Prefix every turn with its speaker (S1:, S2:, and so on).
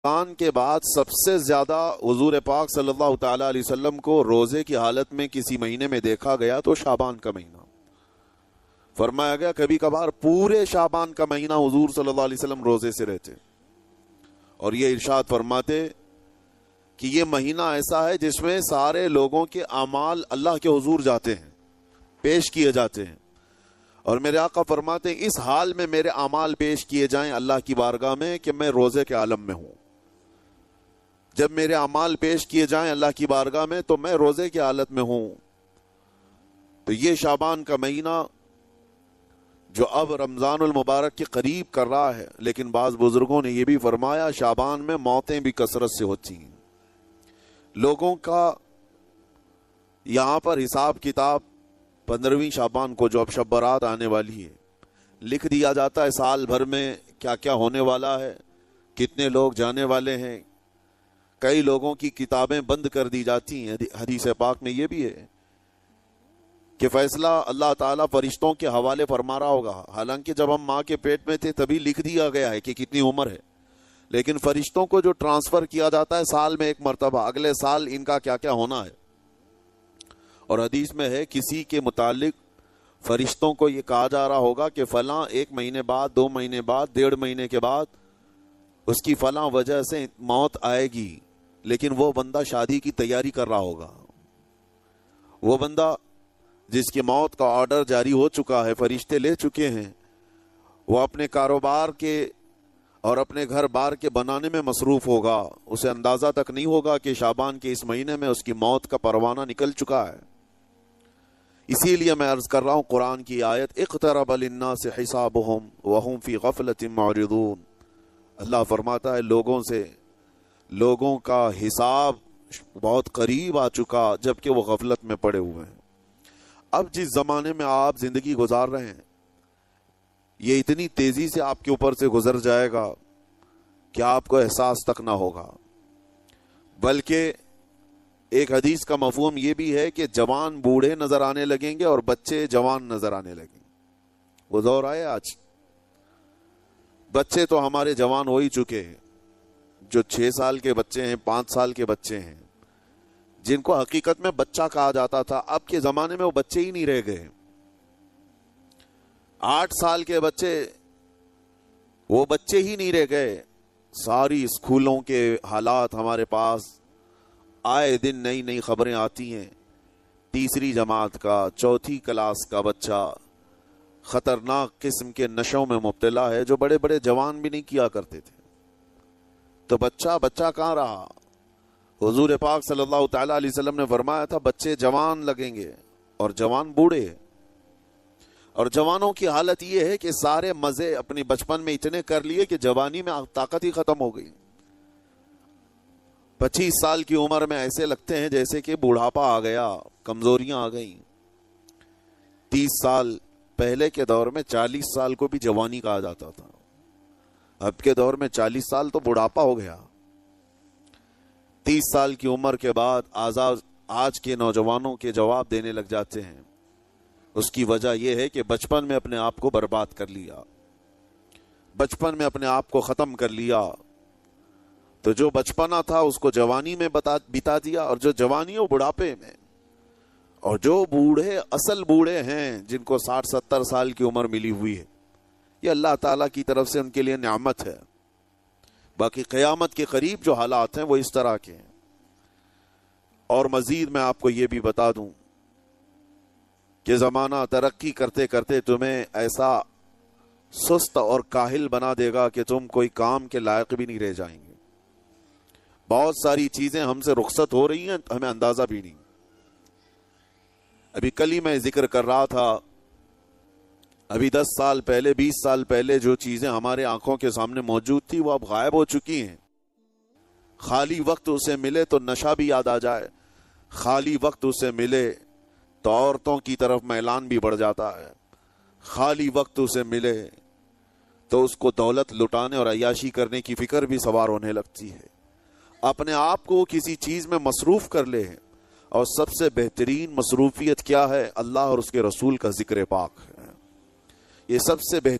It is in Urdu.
S1: رمضان کے بعد سب سے زیادہ حضور پاک صلی اللہ تعالی علیہ وسلم کو روزے کی حالت میں کسی مہینے میں دیکھا گیا تو شعبان کا مہینہ فرمایا گیا. کبھی کبھار پورے شعبان کا مہینہ حضور صلی اللہ علیہ وسلم روزے سے رہتے اور یہ ارشاد فرماتے کہ یہ مہینہ ایسا ہے جس میں سارے لوگوں کے اعمال اللہ کے حضور جاتے ہیں، پیش کیے جاتے ہیں. اور میرے آقا فرماتے ہیں اس حال میں میرے اعمال پیش کیے جائیں اللہ کی بارگاہ میں کہ میں روزے کے عالم میں ہوں. جب میرے اعمال پیش کیے جائیں اللہ کی بارگاہ میں تو میں روزے کی حالت میں ہوں. تو یہ شعبان کا مہینہ جو اب رمضان المبارک کے قریب کر رہا ہے، لیکن بعض بزرگوں نے یہ بھی فرمایا شعبان میں موتیں بھی کثرت سے ہوتی ہیں. لوگوں کا یہاں پر حساب کتاب 15ویں شعبان کو جو اب شب برات آنے والی ہے لکھ دیا جاتا ہے، سال بھر میں کیا کیا ہونے والا ہے، کتنے لوگ جانے والے ہیں. کئی لوگوں کی کتابیں بند کر دی جاتی ہیں. حدیث پاک میں یہ بھی ہے کہ فیصلہ اللہ تعالیٰ فرشتوں کے حوالے فرما رہا ہوگا. حالانکہ جب ہم ماں کے پیٹ میں تھے تبھی لکھ دیا گیا ہے کہ کتنی عمر ہے، لیکن فرشتوں کو جو ٹرانسفر کیا جاتا ہے سال میں ایک مرتبہ، اگلے سال ان کا کیا کیا ہونا ہے. اور حدیث میں ہے کسی کے متعلق فرشتوں کو یہ کہا جا رہا ہوگا کہ فلاں 1 مہینے بعد، 2 مہینے بعد، 1.5 مہینے کے بعد اس کی فلاں وجہ سے موت آئے گی، لیکن وہ بندہ شادی کی تیاری کر رہا ہوگا. وہ بندہ جس کی موت کا آرڈر جاری ہو چکا ہے، فرشتے لے چکے ہیں، وہ اپنے کاروبار کے اور اپنے گھر بار کے بنانے میں مصروف ہوگا. اسے اندازہ تک نہیں ہوگا کہ شعبان کے اس مہینے میں اس کی موت کا پروانہ نکل چکا ہے. اسی لیے میں عرض کر رہا ہوں قرآن کی آیت اقترب للناس حسابهم وهم فی غفلۃ معرضون. اللہ فرماتا ہے لوگوں کا حساب بہت قریب آ چکا جبکہ وہ غفلت میں پڑے ہوئے ہیں. اب جس زمانے میں آپ زندگی گزار رہے ہیں یہ اتنی تیزی سے آپ کے اوپر سے گزر جائے گا کہ آپ کو احساس تک نہ ہوگا. بلکہ ایک حدیث کا مفہوم یہ بھی ہے کہ جوان بوڑھے نظر آنے لگیں گے اور بچے جوان نظر آنے لگیں گے. وہ دور آئے آج. بچے تو ہمارے جوان ہو ہی چکے ہیں، جو 6 سال کے بچے ہیں، 5 سال کے بچے ہیں، جن کو حقیقت میں بچہ کہا جاتا تھا. اب کے زمانے میں وہ بچے ہی نہیں رہ گئے. 8 سال کے بچے وہ بچے ہی نہیں رہ گئے. ساری اسکولوں کے حالات ہمارے پاس آئے دن نئی نئی خبریں آتی ہیں. 3ری جماعت کا، 4تھی کلاس کا بچہ خطرناک قسم کے نشوں میں مبتلا ہے جو بڑے بڑے جوان بھی نہیں کیا کرتے تھے. تو بچہ کہاں رہا؟ حضور پاک صلی اللہ تعالی علیہ وسلم نے فرمایا تھا بچے جوان لگیں گے اور جوان بوڑھے. اور جوانوں کی حالت یہ ہے کہ سارے مزے اپنی بچپن میں اتنے کر لیے کہ جوانی میں طاقت ہی ختم ہو گئی. 25 سال کی عمر میں ایسے لگتے ہیں جیسے کہ بوڑھاپا آ گیا، کمزوریاں آ گئیں. 30 سال پہلے کے دور میں 40 سال کو بھی جوانی کہا جاتا تھا. اب کے دور میں 40 سال تو بوڑھاپا ہو گیا. 30 سال کی عمر کے بعد آج کے نوجوانوں کے جواب دینے لگ جاتے ہیں. اس کی وجہ یہ ہے کہ بچپن میں اپنے آپ کو برباد کر لیا، بچپن میں اپنے آپ کو ختم کر لیا. تو جو بچپنا تھا اس کو جوانی میں بتا دیا، اور جو جوانی وہ بڑھاپے میں. اور جو بوڑھے اصل بوڑھے ہیں جن کو 60-70 سال کی عمر ملی ہوئی ہے، یہ اللہ تعالیٰ کی طرف سے ان کے لیے نعمت ہے. باقی قیامت کے قریب جو حالات ہیں وہ اس طرح کے ہیں. اور مزید میں آپ کو یہ بھی بتا دوں کہ زمانہ ترقی کرتے کرتے تمہیں ایسا سست اور کاہل بنا دے گا کہ تم کوئی کام کے لائق بھی نہیں رہ جائیں گے. بہت ساری چیزیں ہم سے رخصت ہو رہی ہیں، ہمیں اندازہ بھی نہیں. ابھی کل ہی میں ذکر کر رہا تھا، ابھی 10 سال پہلے، 20 سال پہلے جو چیزیں ہمارے آنکھوں کے سامنے موجود تھی وہ اب غائب ہو چکی ہیں. خالی وقت اسے ملے تو نشہ بھی یاد آ جائے، خالی وقت اسے ملے تو عورتوں کی طرف میلان بھی بڑھ جاتا ہے، خالی وقت اسے ملے تو اس کو دولت لٹانے اور عیاشی کرنے کی فکر بھی سوار ہونے لگتی ہے. اپنے آپ کو کسی چیز میں مصروف کر لے. اور سب سے بہترین مصروفیت کیا ہے؟ اللہ اور اس کے رسول کا ذکر پاک ہے. یہ سب سے بہترین